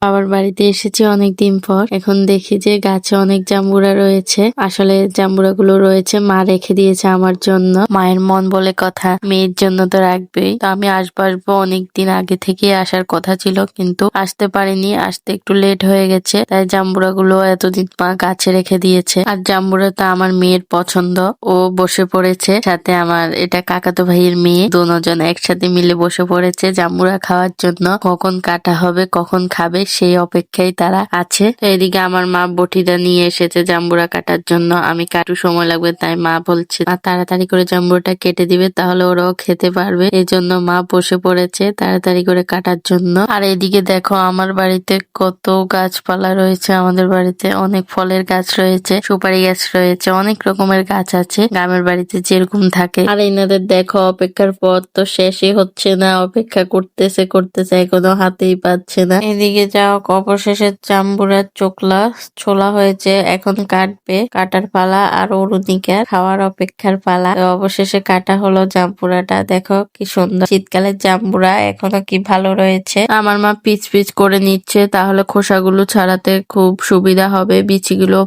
বাবার বাড়িতে এসেছি অনেকদিন পর। এখন দেখি যে গাছে অনেক জাম্বুরা রয়েছে। আসলে জাম্বুরা গুলো রয়েছে মা রেখে দিয়েছে আমার জন্য। মায়ের মন বলে কথা, মেয়ের জন্য তো রাখবেই। তো আমি আসবো অনেকদিন আগে থেকে আসার কথা ছিল, কিন্তু আসতে পারিনি। আসতে একটু লেট হয়ে গেছে, তাই জাম্বুরা গুলো এতদিন মা গাছে রেখে দিয়েছে। আর জাম্বুরা তো আমার মেয়ের পছন্দ। ও বসে পড়েছে সাথে, আমার এটা কাকাতো ভাইয়ের মেয়ে, দুজন একসাথে মিলে বসে পড়েছে জাম্বুরা খাওয়ার জন্য। কখন কাটা হবে, কখন খাবে সেই অপেক্ষায় তারা আছে। তো এদিকে আমার মা বটিটা নিয়ে এসেছে জাম্বুরা কাটার জন্য। আমি কাটু সময় লাগবে, তাই মা বলছে তাড়াতাড়ি করে জাম্বুরাটা কেটে দিবে, তাহলে ওরাও খেতে পারবে। এই জন্য মা বসে পড়েছে তাড়াতাড়ি করে কাটার জন্য। আর এদিকে দেখো আমার বাড়িতে কত গাছপালা রয়েছে। আমাদের বাড়িতে অনেক ফলের গাছ রয়েছে, সুপারি গাছ রয়েছে, অনেক রকমের গাছ আছে গ্রামের বাড়িতে যেরকম থাকে। আর এনাদের দেখো অপেক্ষার পর তো শেষই হচ্ছে না, অপেক্ষা করতেছে এখনো হাতেই পাচ্ছে না। এদিকে যাও অবশেষে জাম্বুরার চোকলা ছোলা হয়েছে, এখন কাটবে, কাটার পালা। আর অরুণিকার খাওয়ার অপেক্ষার পালা। তো অবশেষে কাটা হলো জাম্বুরাটা। দেখো কি সুন্দর শীতকালের জাম্বুরা, এখনো কি ভালো রয়েছে। আমার মা পিচ পিচ করে নিচ্ছে, তাহলে খোসাগুলো ছাড়াতে খুব সুবিধা হবে। বিচিগুলো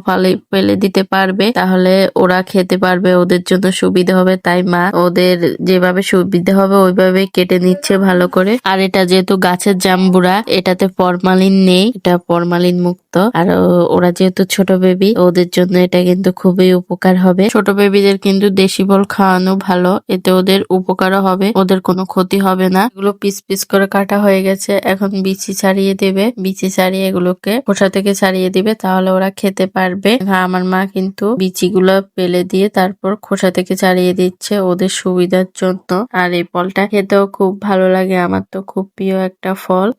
ফেলে দিতে পারবে, তাহলে ওরা খেতে পারবে, ওদের জন্য সুবিধা হবে। তাই মা ওদের যেভাবে সুবিধা হবে ওইভাবে কেটে নিচ্ছে ভালো করে। আর এটা যেহেতু গাছের জাম্বুরা, এটাতে ফরমালিন নেই, এটা ফরমালিন মুক্ত। আর ওরা যেহেতু ছোট বেবি, ওদের জন্য এটা কিন্তু খুবই উপকার হবে। ছোট বেবিদের কিন্তু দেশি বল খাওয়ানো ভালো, এতে ওদের উপকারও হবে, ওদের কোনো ক্ষতি হবে না। এগুলো পিস পিস করে কাটা হয়ে গেছে, এখন বিচি ছাড়িয়ে দেবে। বিচি ছাড়িয়ে এগুলোকে খোসা থেকে ছাড়িয়ে দিবে, তাহলে ওরা খেতে পারবে। আমার মা কিন্তু বিচিগুলো ফেলে দিয়ে তারপর খোসা থেকে ছাড়িয়ে দিচ্ছে ওদের সুবিধার জন্য। আর এই ফলটা খেতেও খুব ভালো লাগে, আমার তো খুব প্রিয় একটা ফল।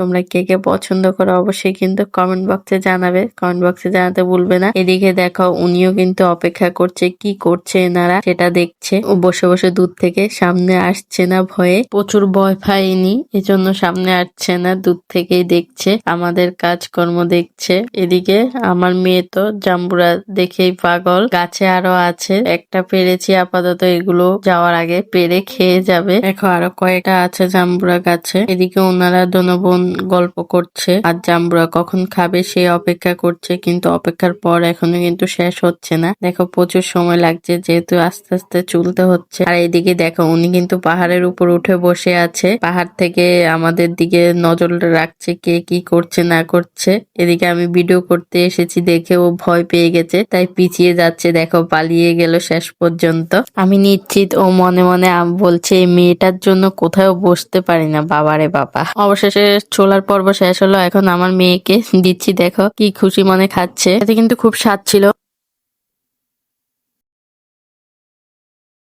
তোমরা কে কে পছন্দ করো অবশ্যই কিন্তু কমেন্ট বক্সে জানাবে, কমেন্ট বক্সে জানাতে ভুলবে না। এদিকে দেখো উনিও কিন্তু অপেক্ষা করছে, কি করছে এনারা সেটা দেখছে। ও বসে বসে দূর থেকে, সামনে আসছে না ভয়ে, প্রচুর ভয় পায়নি এজন্য সামনে আসছে না, দূর থেকেই দেখছে, আমাদের কাজকর্ম দেখছে। এদিকে আমার মেয়ে তো জাম্বুরা দেখেই পাগল। গাছে আরো আছে, একটা পেরেছি আপাতত, এগুলো যাওয়ার আগে পেরে খেয়ে যাবে। দেখো আরো কয়েকটা আছে জাম্বুরা গাছে। এদিকে ওনারা বোন গল্প করছে, আর জাম্বুরা কখন খাবে সেই অপেক্ষা করছে, কিন্তু অপেক্ষার পর এখনো কিন্তু শেষ হচ্ছে না। দেখো প্রচুর সময় লাগছে, যেহেতু আস্তে আস্তে চলতে হচ্ছে। আর এইদিকে দেখো উনি কিন্তু পাহাড়ের উপর উঠে বসে আছে, পাহাড় থেকে আমাদের দিকে নজর রাখছে কে কি করছে না করছে। এদিকে আমি ভিডিও করতে এসেছি দেখে ও ভয় পেয়ে গেছে, তাই পিছিয়ে যাচ্ছে। দেখো পালিয়ে গেল শেষ পর্যন্ত। আমি নিশ্চিত ও মনে মনে বলছে এই মেয়েটার জন্য কোথাও বসতে পারি না, বাবারে বাবা। অবশেষে ছোলার পর্ব শেষ হলো, এখন আমার মেয়েকে দিচ্ছি, দেখো কি খুশি মনে খাচ্ছে। এতে কিন্তু খুব স্বাদ ছিল।